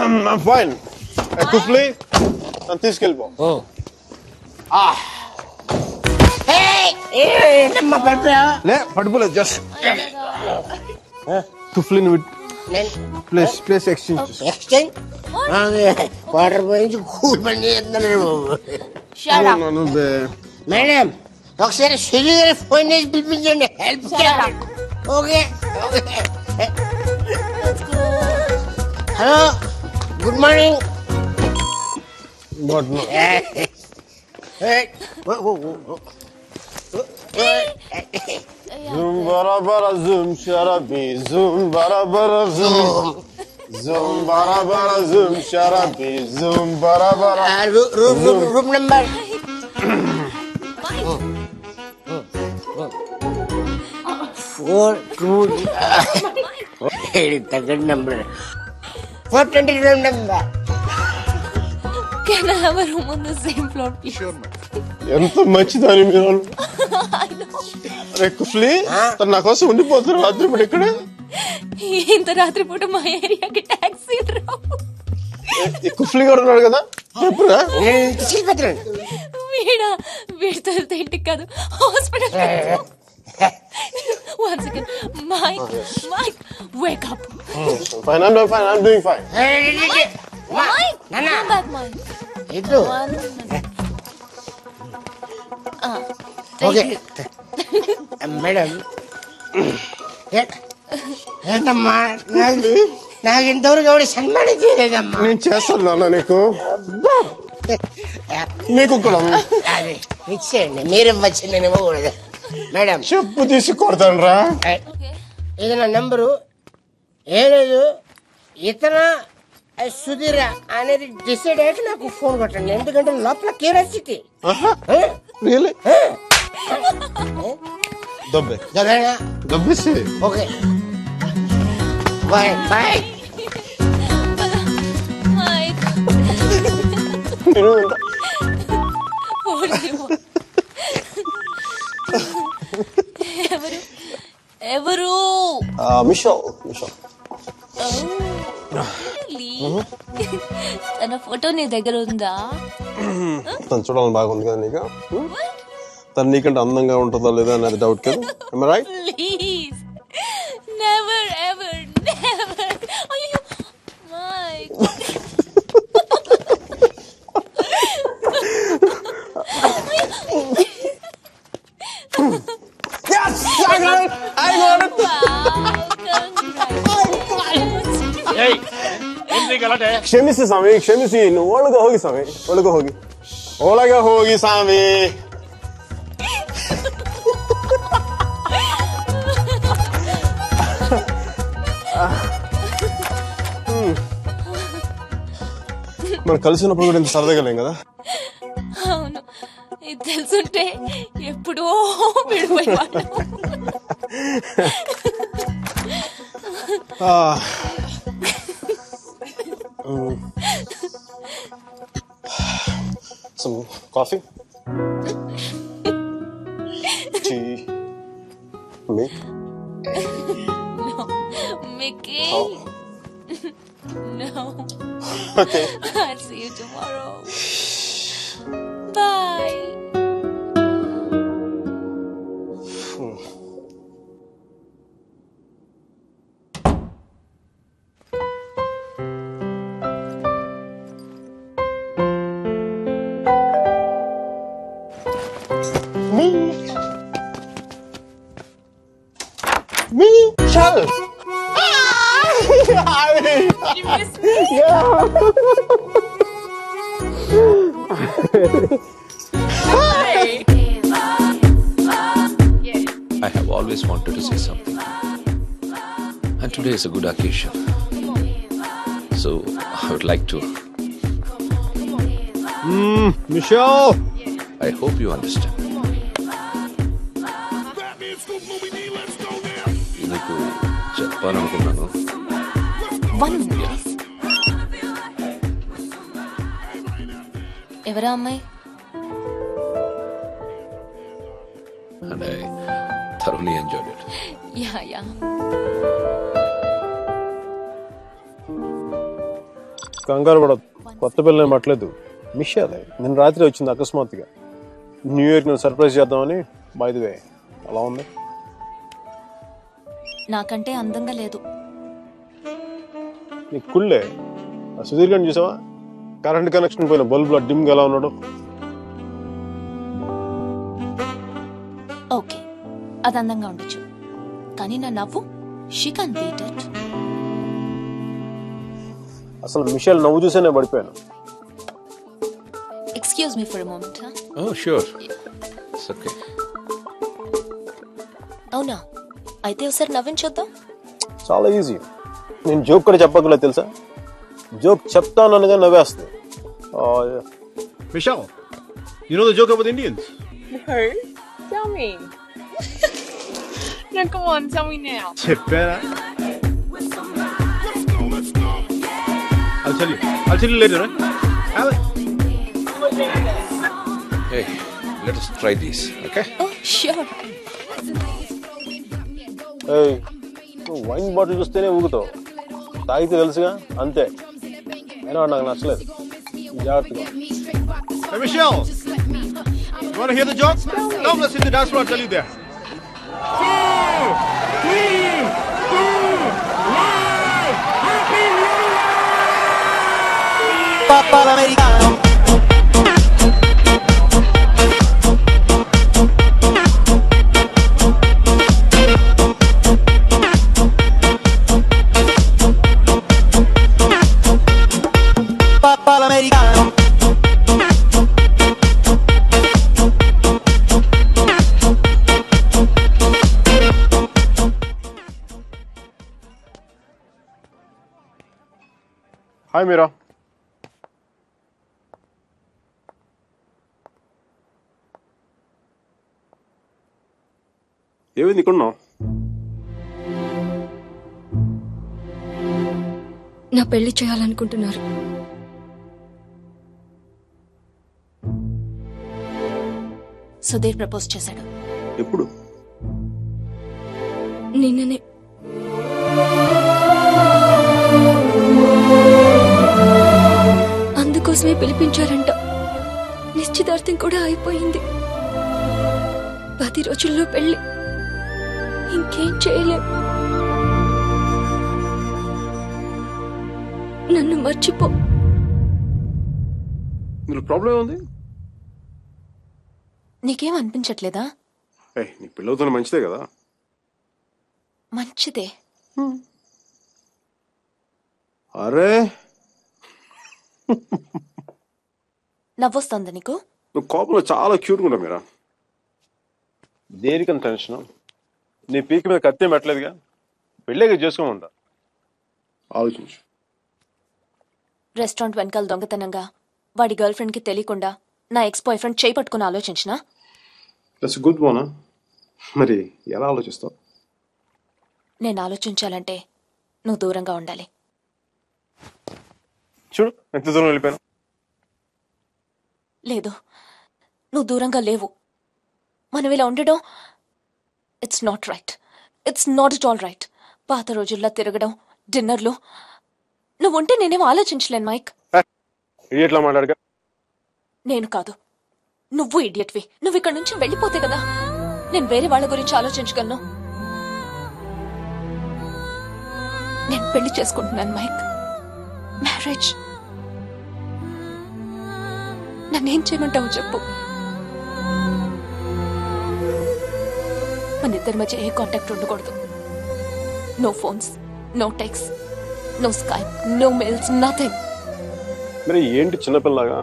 I'm fine. Kufli, and తీసుకెళ్ళిపో. లే పడిపోలేదు జస్ట్ కుఫ్లీని ప్లేస్ ఎక్స్చేంజ్ వాటర్ పోయించి కూల్ పని చేస్తున్నాడు మేడం ఒకసారి సుజీ గారి ఫోన్ చేసి పిలిపించండి help okay hello good morning Zoom bara bara zoom sharabi zoom bara bara zoom zoom bara bara zoom sharabi zoom bara bara room number 4 number 420 room number. Can I have a room on the same floor, please? Sure, ma'am. ఎంత మంచిదని మీరు అరే కుఫ్లీ తను నా కోసం ఉండిపోతున్నారు రాత్రి పూట ఇక్కడ ఇంత రాత్రి పూట మా ఏరియాకి టాక్సీ రావు కుఫ్లీ కూడా ఉన్నాడు కదా చెప్పురా వీడితో ఇంటికి కాదు hospital one second Mike wake up fine I'm doing fine Mike come back Mike ఇటు ఓకే మేడం ఏంటమ్మా నాకు ఇంతవరకు ఎవరు సన్మానం చేయలేదమ్మా నేను చేస్తాను నాన్న నీకు కూడా ఇచ్చేయండి మీరు ఇవ్వచ్చు నేను ఇవ్వకూడదు మేడం చెప్పు తీసి కొడతాను రా ఇది నా నెంబరు ఏం లేదు ఇతర సుధీర అనేది డిసైడ్ అయ్యాక నాకు ఫోన్ కొట్టండి ఎందుకంటే లోపల క్యూరియాసిటీ దబ్బేసి ఓకే బాయ్ బాయ్ మైక్ ఎవరు మిషల్ తన ఫోటో నీ దగ్గర ఉందా తను చూడాలని బాగుంది కదా నీకు తను నీకంటే అందంగా ఉంటుందా లేదా అనేది డౌట్ కదా right please never ever never అయ్యో mic Yes! I got it! I got it! ಕ್ಷಮಿಸಿ ಸ್ವಾಮಿ ಕ್ಷಮಿಸಿ ಇನ್ನು ಒಳಗೆ ಹೋಗಿ ಸ್ವಾಮಿ ಒಳಗೆ ಹೋಗಿ ಸ್ವಾಮಿ మనం కలిసినప్పుడు కూడా ఇంత సరదాగా లేం కదా అవును ఇది తెలుసుంటే ఎప్పుడో విడిపోయేవాళ్ళం Some coffee? Tea? Me? No. Mickey? Oh. No. Okay. I'll see you tomorrow. Bye. Me? Chal! You missed me? Yeah! Hi! I have always wanted to say something. And today is a good occasion. So, I would like to... Michelle! I hope you understand. నీకు చెప్పాలనుకున్నాను One minute, please. ఎవరా అమ్మాయి? and I thoroughly enjoyed it. Yeah. కంగారు పడదు, కొత్త పిల్లని పట్టలేదు. మిషాలే నిన్న రాత్రి వచ్చింది అకస్మాత్తుగా. న్యూ ఇయర్కి నేను సర్ప్రైజ్ చేద్దామని. బై ది వే, అలా ఉంది. నాకంటే అందంగా లేదు. నీకు కుళ్ళే. ఆ సుధీర్ గారిని చూసావా? కరెంట్ కనెక్షన్ పోయిన బల్బులో డిమ్గా ఎలా ఉన్నాడు. ఓకే, అది అందంగా ఉండొచ్చు, కానీ నా నవ్వు షీ కాన్ బీట్ ఇట్. అసలు మిషేల్ నవ్వు చూసేనే పడిపోయాను. Excuse me for a moment. Oh, sure. It's okay. అవునా, అయితే ఒకసారి నవ్వించొద్దాం. చాలా ఈజీ. నేను జోక్ కూడా చెప్పగల తెలుసా? జోక్ చెప్తాను అనగా నవ్వేస్తుంది. Michelle, you know the joke about Indians? No, tell me. No, come on, tell me now. చెప్పారా? I'll tell you later, right? Have it. Hey, let us try these, okay? Oh, sure. ఏయ్, నువ్వు wine bottle చూస్తేనే ఊగుతావు, తాగితే తెలుసుగా అంతే. అయినా నాకు నచ్చలేదు. జాగ్రత్తగా. Hey Michelle, you want to hear the joke? Come, let's hit the dance floor. I'll tell you there. Papa l'americano. Papa l'americano. Hi Mira. ఏమైంది ఇక్కడ ఉన్నావు? నా పెళ్లి చేయాలనుకుంటున్నారు. సుధీర్ ప్రపోజ్ చేశాడు. ఎప్పుడు? నిన్ననే. అందుకోసమే పిలిపించారంట. నిశ్చితార్థం కూడా అయిపోయింది. 10 రోజుల్లో పెళ్లి. ఇంకేం చేయలేం. నన్ను మర్చిపో. ఇందులో ప్రాబ్లం ఏముంది? నీకేం అనిపించట్లేదా? నీ పిల్లలతో మంచిదే కదా. మంచిదే. అరే నవ్వొస్తుందా నీకు? నువ్వు కోపంలో చాలా క్యూట్గా ఉంటావు మీరా. దేనికని టెన్షన్? నీ పీక మీద కత్తి పెట్టలేదుగా. పెళ్ళేగా చేసుకోమంటా. ఆలోచించు. రెస్టారెంట్ వెనకాల దొంగతనంగా వాడి గర్ల్ ఫ్రెండ్ కి తెలియకుండా నా ఎక్స్ బాయ్ ఫ్రెండ్ చేయి పట్టుకుని ఆలోచించినా? That's good one. మరి ఎలా ఆలోచిస్తావు? నేను ఆలోచించాలంటే నువ్వు దూరంగా ఉండాలి. చూడు ఎంత దూరం వెళ్ళిపోయాను. లేదు, నువ్వు దూరంగా లేవు. మనం ఇలా ఉండడం it's not right. It's not it all right. పాత రోజుల్లో తిరగడం, డిన్నర్లు. నువ్వు ఉంటే నేనేమో ఆలోచించలేను మైక్. ఇడియట్లా మాట్లాడక. నేను కాదు, నువ్వు ఇడియట్వి. నువ్వు ఇక్కడ నుంచి వెళ్ళిపోతే కదా నేను వేరే వాళ్ళ గురించి ఆలోచించగలను. నేను పెళ్లి చేసుకుంటున్నాను మైక్. మ్యారేజ్. నన్నేం చేయమంటావు చెప్పు. మన ఇద్దరి మధ్య ఏ కాంటాక్ట్ ఉండకూడదు. No phones, no text, no Skype, no mails, nothing. మరి ఏంటి చిన్నపిల్లగా?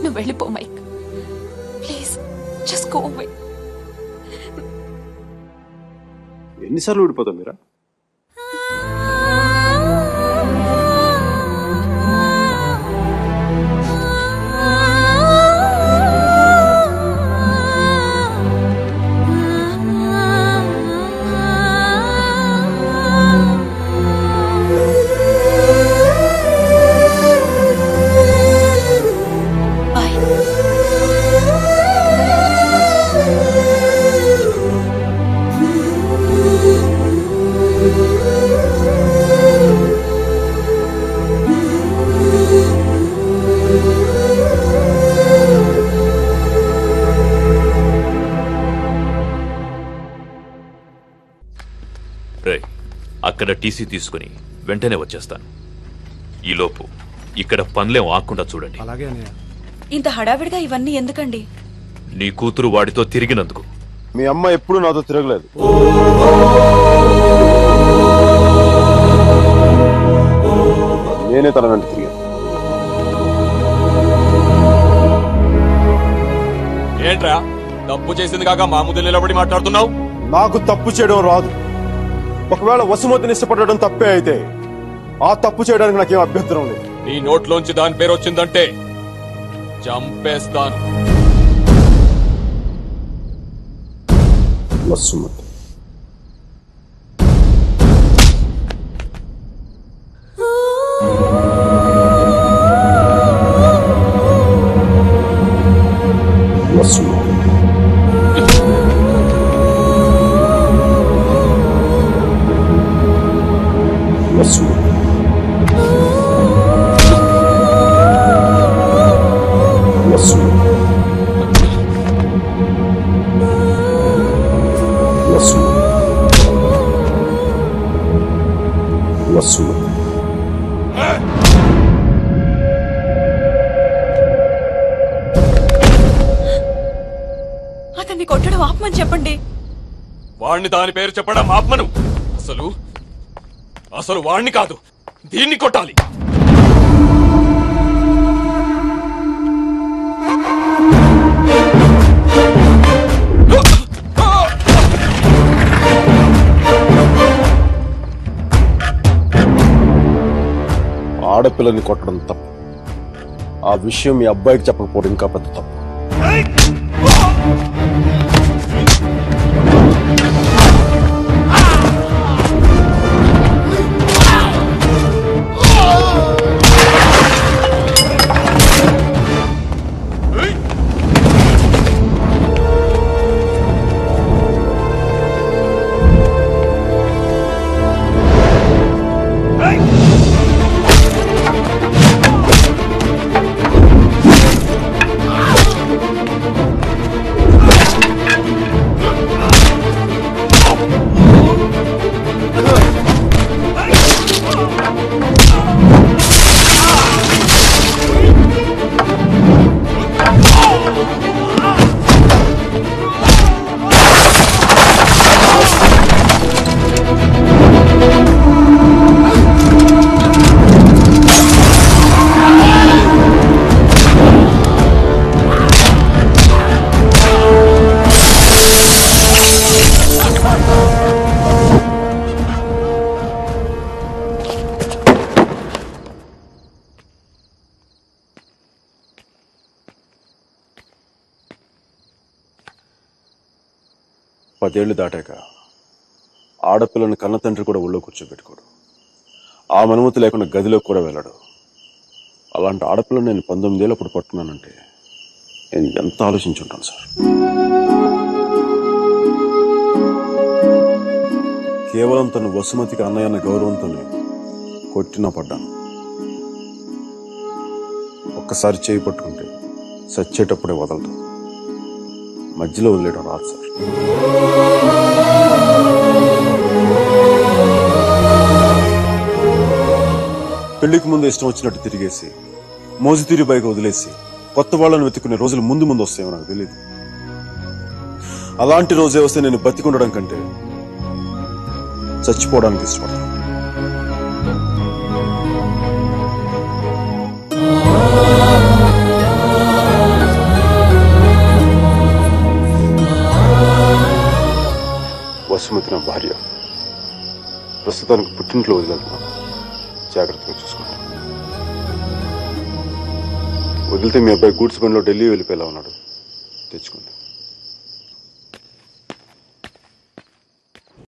నువ్వు వెళ్ళిపో Mike. Please just go away. ఎన్నిసార్లు ఊడిపోతావు మీరా? రే, అక్కడ టీసీ తీసుకుని వెంటనే వచ్చేస్తాను. ఈలోపు ఇక్కడ పనులేం ఆకుండా చూడండి. ఇంత హడావిడిగా ఇవన్నీ ఎందుకండి? నీ కూతురు వాడితో తిరిగినందుకు. మీ అమ్మ ఎప్పుడు నాతో తిరగలేదు. నేనే తన వెంట తిరిగాను. ఏంట్రా తప్పు చేసింది కాక మా ముందు నిలబడి మాట్లాడుతున్నావు? నాకు తప్పు చేయడం రాదు. ఒకవేళ వసుమతిని ఇష్టపడడం తప్పే అయితే ఆ తప్పు చేయడానికి నాకేం అభ్యంతరం లేదు. నీ నోట్లోంచి దాని పేరు వచ్చిందంటే చంపేస్తాను. వసుమతి అతన్ని కొట్టడం ఆపమని చెప్పండి. వాణ్ణి దాని పేరు చెప్పడం ఆపమను. అసలు వాణ్ణి కాదు, దీన్ని కొట్టాలి. ఆడపిల్లని కొట్టడం తప్పు. ఆ విషయం మీ అబ్బాయికి చెప్పకపోవడం ఇంకా పెద్ద తప్పు. పదేళ్లు దాటాక ఆడపిల్లని కన్న తండ్రి కూడా ఒళ్ళో కూర్చోబెట్టుకోడు. ఆ అనుమతి లేకుండా గదిలో కూడా వెళ్ళడు. అలాంటి ఆడపిల్లని నేను 19 ఏళ్ళప్పుడు పట్టుకున్నానంటే నేను ఎంత ఆలోచించుంటాను సార్. కేవలం తను వసుమతికి అన్నయ్య అన్న గౌరవంతోనే కొట్టినా పడ్డాను. ఒక్కసారి చేయి పట్టుకుంటే చచ్చేటప్పుడే వదలదు. మధ్యలో వదిలేయడం రాదు సార్. పెళ్లికి ముందు ఇష్టం వచ్చినట్టు తిరిగేసి మోజుతీరి బైక్ వదిలేసి కొత్త వాళ్ళని వెతుక్కునే రోజులు ముందు ముందు వస్తాయో నాకు తెలియదు. అలాంటి రోజే వస్తే నేను బతికుండడం కంటే చచ్చిపోవడానికి ఇష్టపడతాను. వసుమతి నా భార్య. ప్రస్తుతానికి పుట్టింట్లో వదిలేస్తున్నాను. జాగ్రత్తగా చూసుకుంటాను. వదిలితే మీ అబ్బాయి గూడ్స్ బండిలో ఢిల్లీ వెళ్ళిపోయేలా ఉన్నాడు. తెచ్చుకోండి.